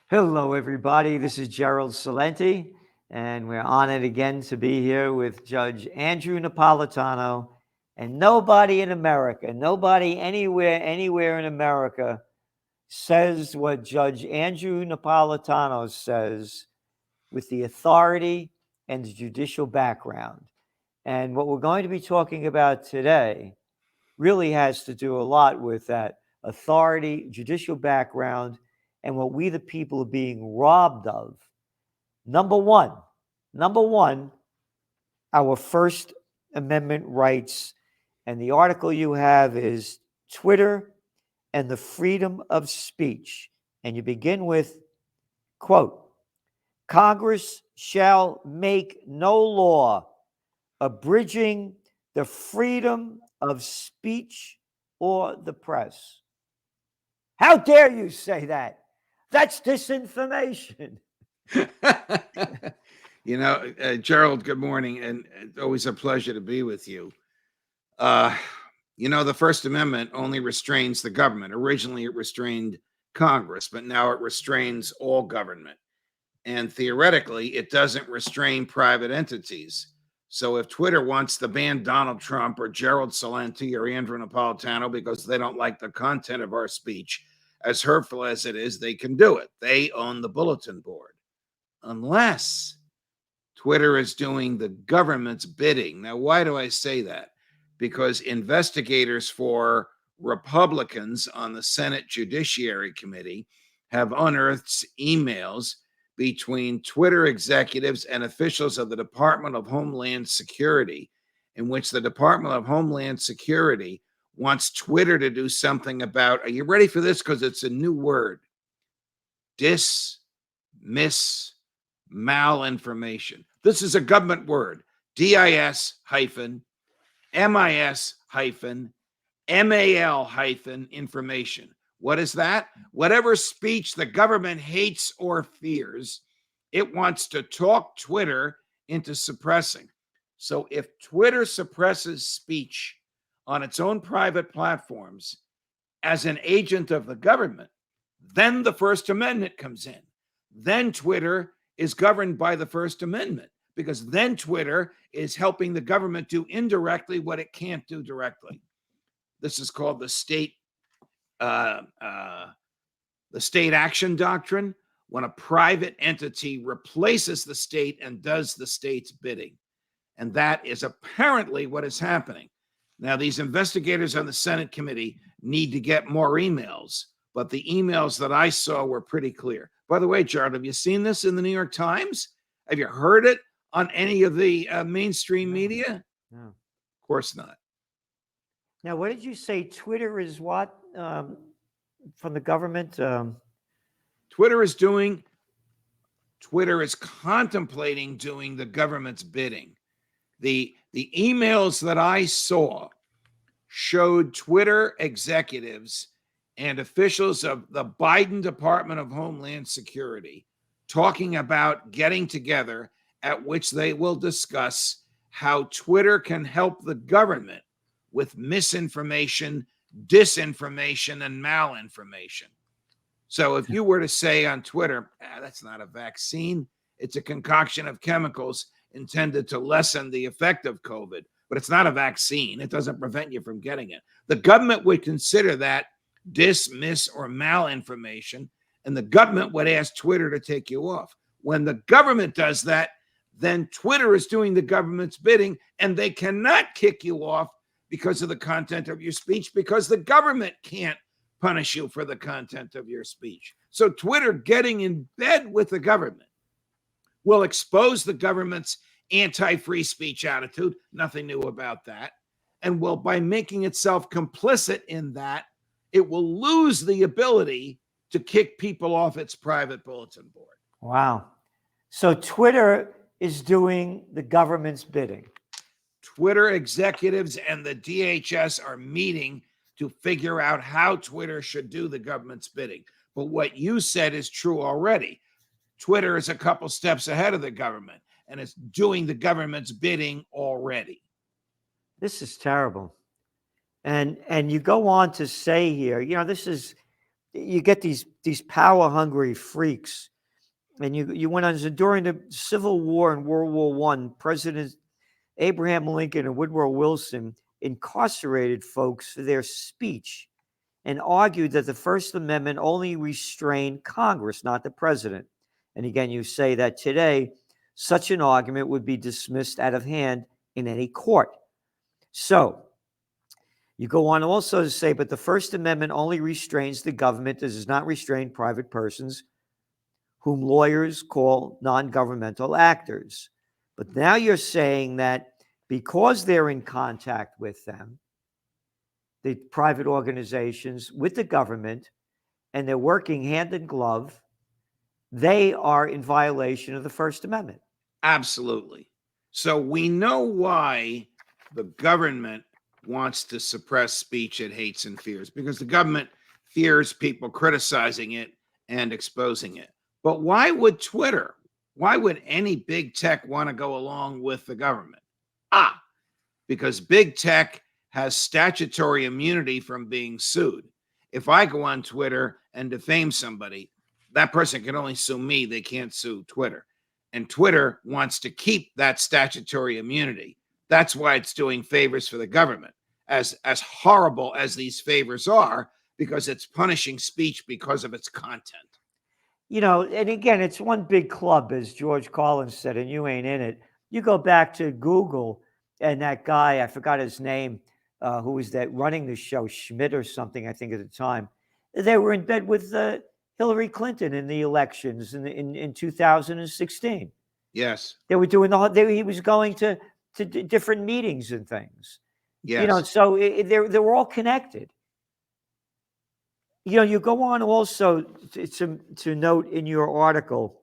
Hello, everybody. This is Gerald Salenti, and we're honored again to be here with Judge Andrew Napolitano. And nobody in America, nobody anywhere in America says what Judge Andrew Napolitano says with the authority and the judicial background. And what we're going to be talking about today really has to do a lot with that authority, judicial background, and what we the people are being robbed of. Number one, number one, our First Amendment rights. And the article you have is Twitter and the freedom of speech. And you begin with, quote, Congress shall make no law abridging the freedom of speech or the press. How dare you say that? That's disinformation. Gerald, good morning, and it's always a pleasure to be with you. The First Amendment only restrains the government. Originally, it restrained Congress, but now it restrains all government. And theoretically, it doesn't restrain private entities. So if Twitter wants to ban Donald Trump or Gerald Salenti or Andrew Napolitano because they don't like the content of our speech, as hurtful as it is, they can do it. They own the bulletin board. Unless Twitter is doing the government's bidding. Now, why do I say that? Because investigators for Republicans on the Senate Judiciary Committee have unearthed emails between Twitter executives and officials of the Department of Homeland Security, in which the Department of Homeland Security wants Twitter to do something about, are you ready for this? Because it's a new word. Malinformation. This is a government word. DIS-MIS-MAL-information. What is that? Whatever speech the government hates or fears, it wants to talk Twitter into suppressing. So if Twitter suppresses speech on its own private platforms as an agent of the government, then the First Amendment comes in. Then Twitter is governed by the First Amendment, because then Twitter is helping the government do indirectly what it can't do directly. This is called the state action doctrine, when a private entity replaces the state and does the state's bidding. And that is apparently what is happening. Now, these investigators on the Senate committee need to get more emails, but the emails that I saw were pretty clear. By the way, Jared, have you seen this in the New York Times? Have you heard it on any of the mainstream media? No. Of course not. Now, what did you say? Twitter is what from the government? Twitter is contemplating doing the government's bidding. The emails that I saw showed Twitter executives and officials of the Biden Department of Homeland Security talking about getting together, at which they will discuss how Twitter can help the government with misinformation, disinformation, and malinformation. So if you were to say on Twitter, that's not a vaccine, it's a concoction of chemicals intended to lessen the effect of COVID, but it's not a vaccine. It doesn't prevent you from getting it. The government would consider that miss, or malinformation, and the government would ask Twitter to take you off. When the government does that, then Twitter is doing the government's bidding, and they cannot kick you off because of the content of your speech, because the government can't punish you for the content of your speech. So Twitter getting in bed with the government will expose the government's anti-free speech attitude. Nothing new about that. And will, by making itself complicit in that, it will lose the ability to kick people off its private bulletin board. Wow. So Twitter is doing the government's bidding. Twitter executives and the DHS are meeting to figure out how Twitter should do the government's bidding. But what you said is true already. Twitter is a couple steps ahead of the government, and it's doing the government's bidding already. This is terrible. And you go on to say here, this is you get these power hungry freaks, and you went on during the Civil War and World War One. President Abraham Lincoln and Woodrow Wilson incarcerated folks for their speech and argued that the First Amendment only restrained Congress, not the president. And again, you say that today, such an argument would be dismissed out of hand in any court. So you go on also to say, but the First Amendment only restrains the government. It does not restrain private persons, whom lawyers call non-governmental actors. But now you're saying that because they're in contact with them, the private organizations, with the government, and they're working hand in glove, they are in violation of the First Amendment. Absolutely. So we know why the government wants to suppress speech it hates and fears, because the government fears people criticizing it and exposing it. But why would Twitter, why would any big tech want to go along with the government? Because big tech has statutory immunity from being sued. If I go on Twitter and defame somebody, that person can only sue me. They can't sue Twitter. And Twitter wants to keep that statutory immunity. That's why it's doing favors for the government, as horrible as these favors are, because it's punishing speech because of its content. You know, and again, it's one big club, as George Collins said, and you ain't in it. You go back to Google and that guy, I forgot his name, who was that running the show, Schmidt or something, I think at the time. They were in bed with Hillary Clinton in the elections in 2016. Yes. They were doing he was going to different meetings and things. Yes. You know, so they were all connected. You know, you go on also to note in your article,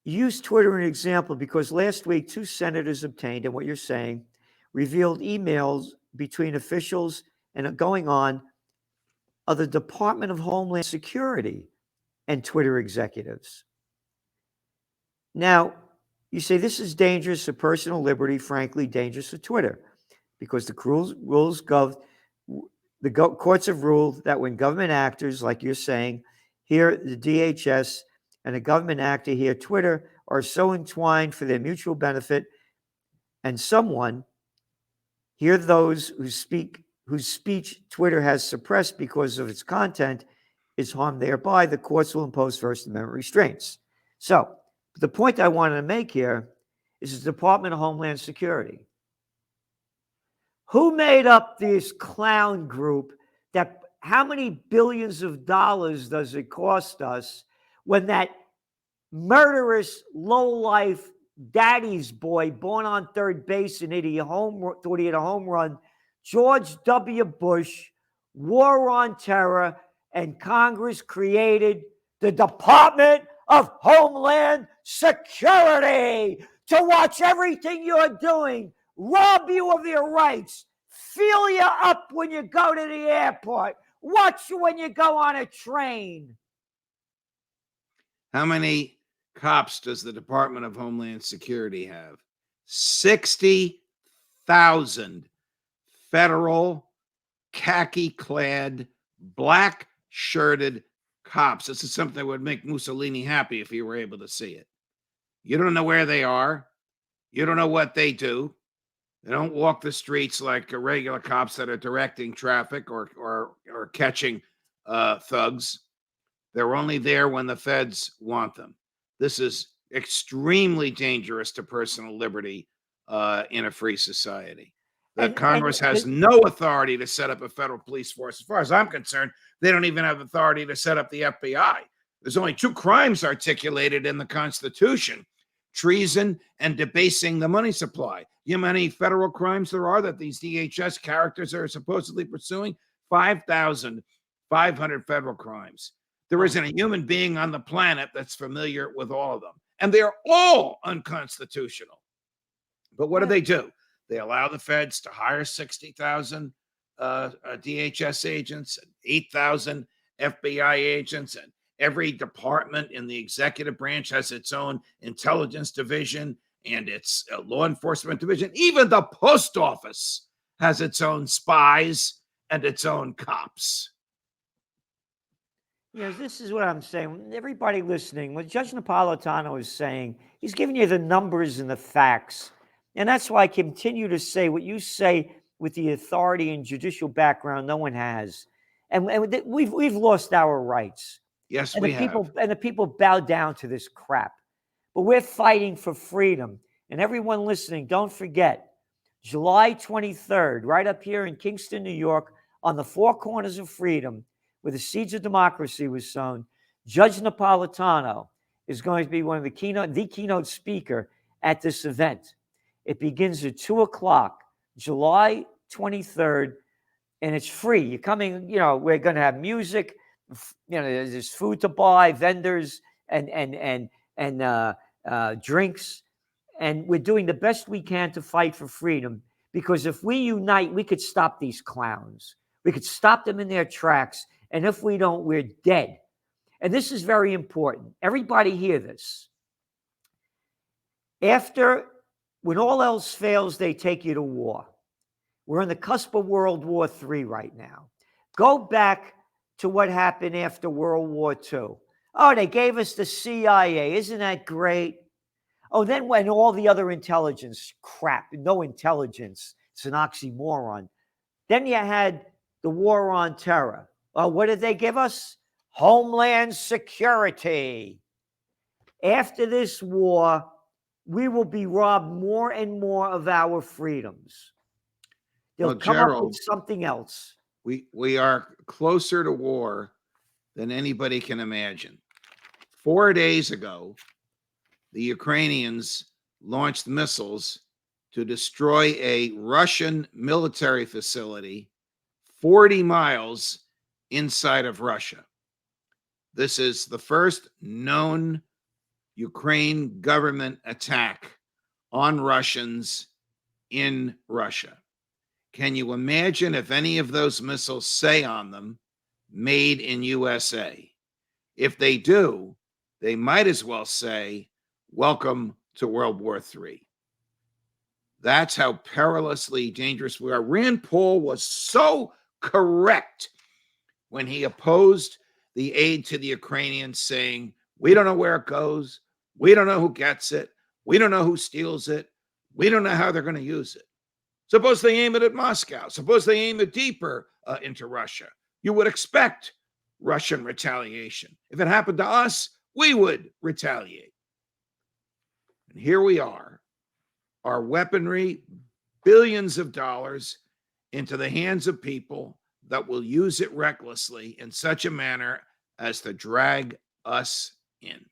you use Twitter as an example because last week 2 senators obtained, and what you're saying, revealed emails between officials and going on of the Department of Homeland Security and Twitter executives. Now, you say this is dangerous to personal liberty, frankly, dangerous to Twitter, because the courts have ruled that when government actors, like you're saying, here the DHS and a government actor here, Twitter, are so entwined for their mutual benefit, and someone, here those whose speech Twitter has suppressed because of its content is harmed thereby, the courts will impose First Amendment restraints. So the point I wanted to make here is the Department of Homeland Security. Who made up this clown group that how many billions of dollars does it cost us when that murderous, low-life daddy's boy born on third base and thought he had a home run, George W. Bush, war on terror, and Congress created the Department of Homeland Security to watch everything you're doing, rob you of your rights, feel you up when you go to the airport, watch you when you go on a train. How many cops does the Department of Homeland Security have? 60,000 federal, khaki-clad, black-shirted cops. This is something that would make Mussolini happy if he were able to see it. You don't know where they are. You don't know what they do. They don't walk the streets like regular cops that are directing traffic or catching thugs. They're only there when the feds want them. This is extremely dangerous to personal liberty in a free society. That Congress has no authority to set up a federal police force. As far as I'm concerned, they don't even have authority to set up the FBI. There's only 2 crimes articulated in the Constitution: treason and debasing the money supply. You know how many federal crimes there are that these DHS characters are supposedly pursuing? 5,500 federal crimes. There isn't a human being on the planet that's familiar with all of them. And they're all unconstitutional. But what do? They allow the feds to hire 60,000 DHS agents, and 8,000 FBI agents, and every department in the executive branch has its own intelligence division and its law enforcement division. Even the post office has its own spies and its own cops. this is what I'm saying. Everybody listening, what Judge Napolitano is saying, he's giving you the numbers and the facts. And that's why I continue to say what you say with the authority and judicial background no one has. And we've lost our rights. Yes, And we have. the people bow down to this crap. But we're fighting for freedom. And everyone listening, don't forget, July 23rd, right up here in Kingston, New York, on the four corners of freedom, where the seeds of democracy was sown, Judge Napolitano is going to be one of the keynote speaker at this event. It begins at 2:00, July 23rd, and it's free. You're coming, we're going to have music, there's food to buy, vendors, and drinks. And we're doing the best we can to fight for freedom, because if we unite, we could stop these clowns. We could stop them in their tracks. And if we don't, we're dead. And this is very important. Everybody hear this. When all else fails, they take you to war. We're on the cusp of World War III right now. Go back to what happened after World War II. Oh, they gave us the CIA. Isn't that great? Oh, then when all the other intelligence crap, no intelligence, it's an oxymoron. Then you had the war on terror. Oh, what did they give us? Homeland security. After this war, we will be robbed more and more of our freedoms. They'll come up with something else. We are closer to war than anybody can imagine. 4 days ago, the Ukrainians launched missiles to destroy a Russian military facility 40 miles inside of Russia. This is the first known Ukraine government attack on Russians in Russia. Can you imagine if any of those missiles say on them, made in USA? If they do, they might as well say, welcome to World War III. That's how perilously dangerous we are. Rand Paul was so correct when he opposed the aid to the Ukrainians, saying, we don't know where it goes. We don't know who gets it. We don't know who steals it. We don't know how they're going to use it. Suppose they aim it at Moscow. Suppose they aim it deeper into Russia. You would expect Russian retaliation. If it happened to us, we would retaliate. And here we are, our weaponry, billions of dollars into the hands of people that will use it recklessly in such a manner as to drag us in.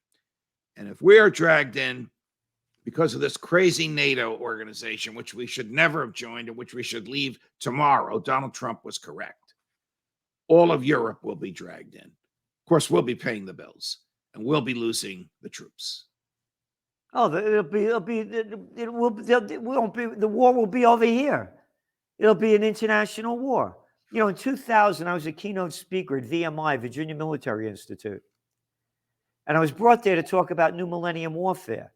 And if we are dragged in because of this crazy NATO organization, which we should never have joined and which we should leave tomorrow, Donald Trump was correct. All of Europe will be dragged in. Of course, we'll be paying the bills and we'll be losing the troops. Oh, the war will be over here. It'll be an international war. In 2000, I was a keynote speaker at VMI, Virginia Military Institute. And I was brought there to talk about New Millennium Warfare,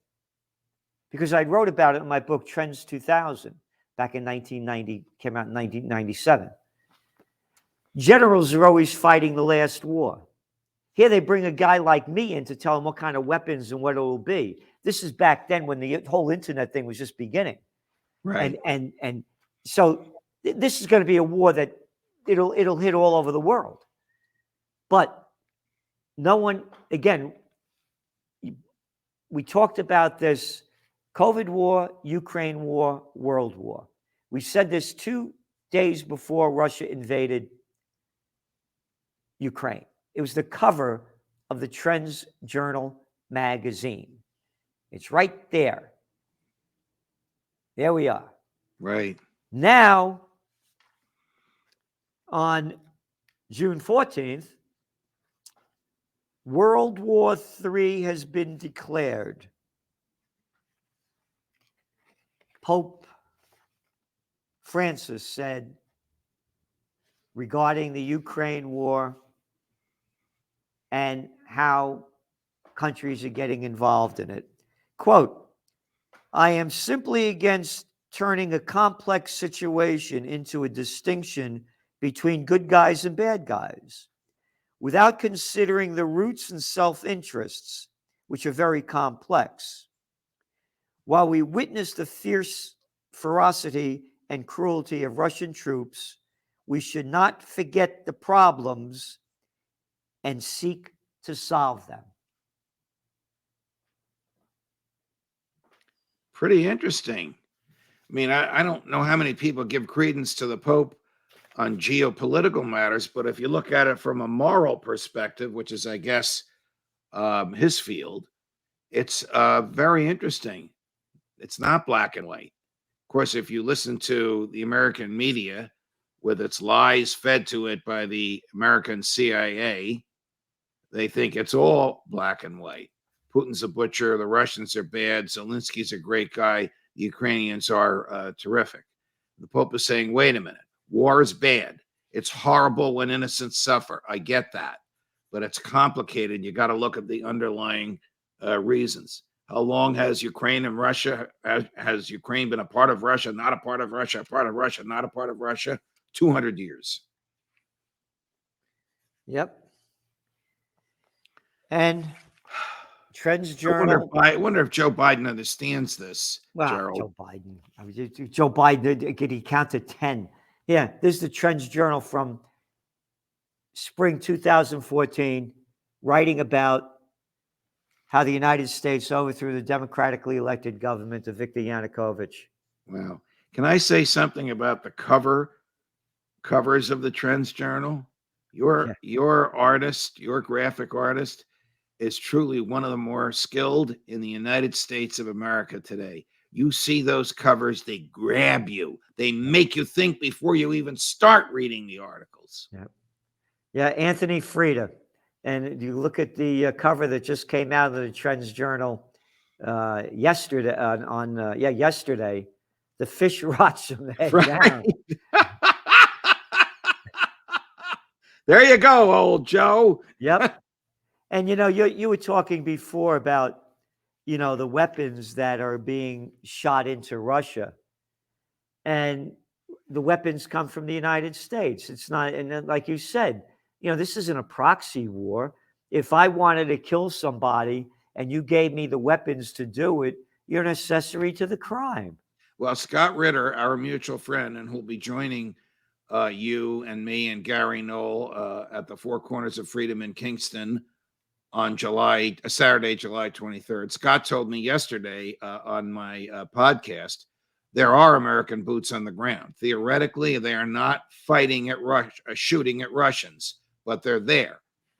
because I wrote about it in my book, Trends 2000, back in 1990, came out in 1997. Generals are always fighting the last war. Here they bring a guy like me in to tell him what kind of weapons and what it will be. This is back then when the whole internet thing was just beginning. Right. And so this is going to be a war that it'll hit all over the world. But no one, again, we talked about this COVID war, Ukraine war, world war. We said this 2 days before Russia invaded Ukraine. It was the cover of the Trends Journal magazine. It's right there. There we are. Right. Now, on June 14th, World War III has been declared. Pope Francis said regarding the Ukraine war and how countries are getting involved in it, quote, I am simply against turning a complex situation into a distinction between good guys and bad guys. without considering the roots and self-interests, which are very complex. While we witness the fierce ferocity and cruelty of Russian troops, we should not forget the problems and seek to solve them. Pretty interesting. I mean, I don't know how many people give credence to the Pope on geopolitical matters, but if you look at it from a moral perspective, which is, I guess, his field, it's very interesting. It's not black and white. Of course, if you listen to the American media with its lies fed to it by the American CIA, they think it's all black and white. Putin's a butcher. The Russians are bad. Zelensky's a great guy. The Ukrainians are terrific. The Pope is saying, wait a minute, war is bad. It's horrible when innocents suffer. I get that. But it's complicated. You got to look at the underlying reasons. How long has Ukraine and Russia, has Ukraine been a part of Russia, not a part of Russia, a part of Russia, not a part of Russia? 200 years. Yep. And Trends Journal. I wonder if Joe Biden understands this, Well, Gerald. Joe Biden. I mean, Joe Biden, did he count to 10? Yeah, this is the Trends Journal from spring 2014, writing about how the United States overthrew the democratically elected government of Viktor Yanukovych. Wow. Can I say something about the covers of the Trends Journal? Your artist, your graphic artist, is truly one of the more skilled in the United States of America today. You see those covers, they grab you. They make you think before you even start reading the articles. Yeah, Anthony Frieda. And you look at the cover that just came out of the Trends Journal yesterday. Yesterday, the fish rots from the head down. There you go, old Joe. Yep. And you were talking before about the weapons that are being shot into Russia, and the weapons come from the United States. It's not, and then, like you said, this isn't a proxy war. If I wanted to kill somebody and you gave me the weapons to do it, you're an accessory to the crime. Well, Scott Ritter, our mutual friend, and who'll be joining you and me and Gary Knoll at the Four Corners of Freedom in Kingston on Saturday, July 23rd. Scott told me yesterday on my podcast, there are American boots on the ground. Theoretically, they are not fighting at shooting at Russians, but they're there.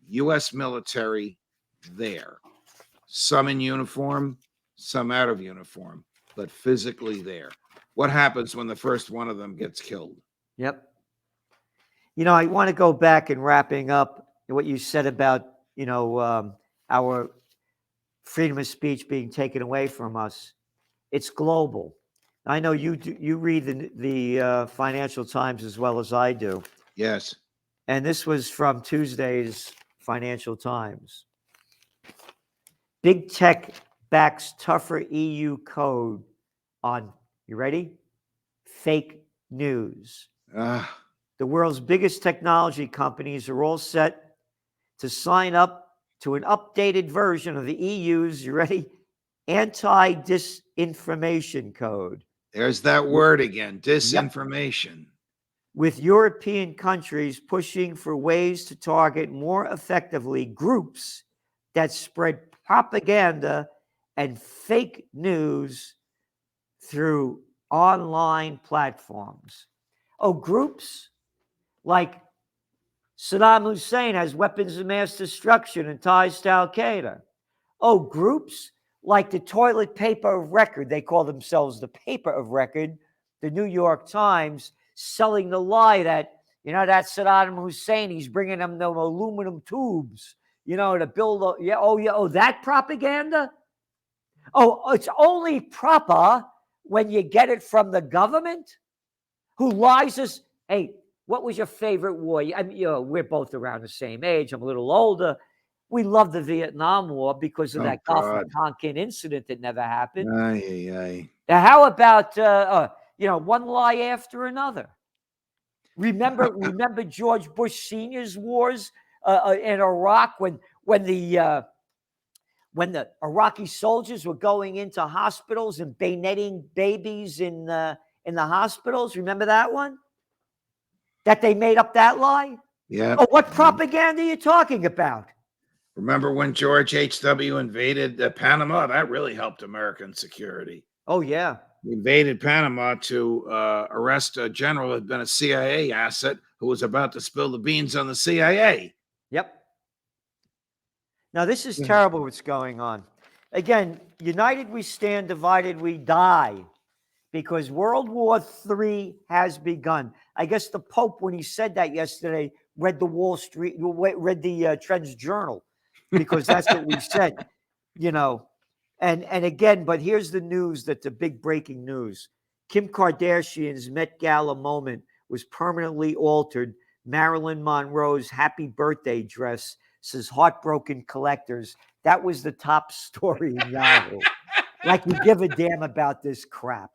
U.S. military there. Some in uniform, some out of uniform, but physically there. What happens when the first one of them gets killed? Yep. I want to go back and wrapping up what you said about, our freedom of speech being taken away from us. It's global. I know you read the Financial Times as well as I do. Yes. And this was from Tuesday's Financial Times. Big tech backs tougher EU code on, you ready? Fake news. The world's biggest technology companies are all set to sign up to an updated version of the EU's, you ready? Anti-disinformation code. There's that word again, disinformation. Yep. With European countries pushing for ways to target more effectively groups that spread propaganda and fake news through online platforms. Oh, groups like Saddam Hussein has weapons of mass destruction and ties to Al-Qaeda. Oh, groups like the toilet paper of record, they call themselves the paper of record, the New York Times, selling the lie that, that Saddam Hussein, he's bringing them the aluminum tubes, to build, that propaganda? Oh, it's only proper when you get it from the government who lies us. Hey, what was your favorite war? I mean, we're both around the same age. I'm a little older. We love the Vietnam War because of that Gulf of Tonkin incident that never happened. Now, how about one lie after another? Remember George Bush Sr.'s wars in Iraq when the Iraqi soldiers were going into hospitals and bayoneting babies in the hospitals. Remember that one? That they made up that lie? Yeah. Oh, what propaganda are you talking about? Remember when George H.W. invaded Panama? That really helped American security. Oh, yeah. He invaded Panama to arrest a general who had been a CIA asset who was about to spill the beans on the CIA. Yep. Now, this is terrible what's going on. Again, united we stand, divided we die, because World War III has begun. I guess the Pope, when he said that yesterday, read the Trends Journal, because that's what we said, you know. And again, but here's the news, that the big breaking news. Kim Kardashian's Met Gala moment was permanently altered. Marilyn Monroe's happy birthday dress says heartbroken collectors. That was the top story in Yahoo. Like we give a damn about this crap.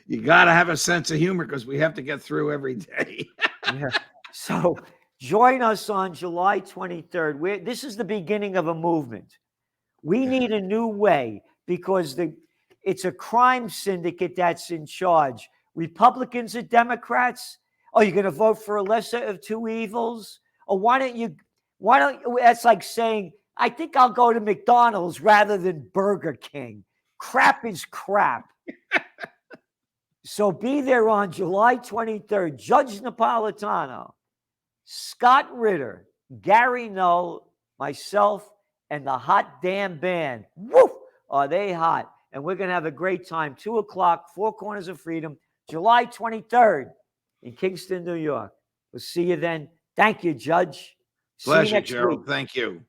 You got to have a sense of humor because we have to get through every day. Yeah. So join us on July 23rd. This is the beginning of a movement. We need a new way, because it's a crime syndicate that's in charge. Republicans and Democrats. Oh, you're going to vote for a lesser of two evils? Or why don't that's like saying, I think I'll go to McDonald's rather than Burger King. Crap is crap. So be there on July 23rd. Judge Napolitano, Scott Ritter, Gary Null, myself, and the hot damn band. Woo! Are they hot? And we're going to have a great time. 2 o'clock, Four Corners of Freedom, July 23rd in Kingston, New York. We'll see you then. Thank you, Judge. See you Pleasure, next Gerald. week. Thank you.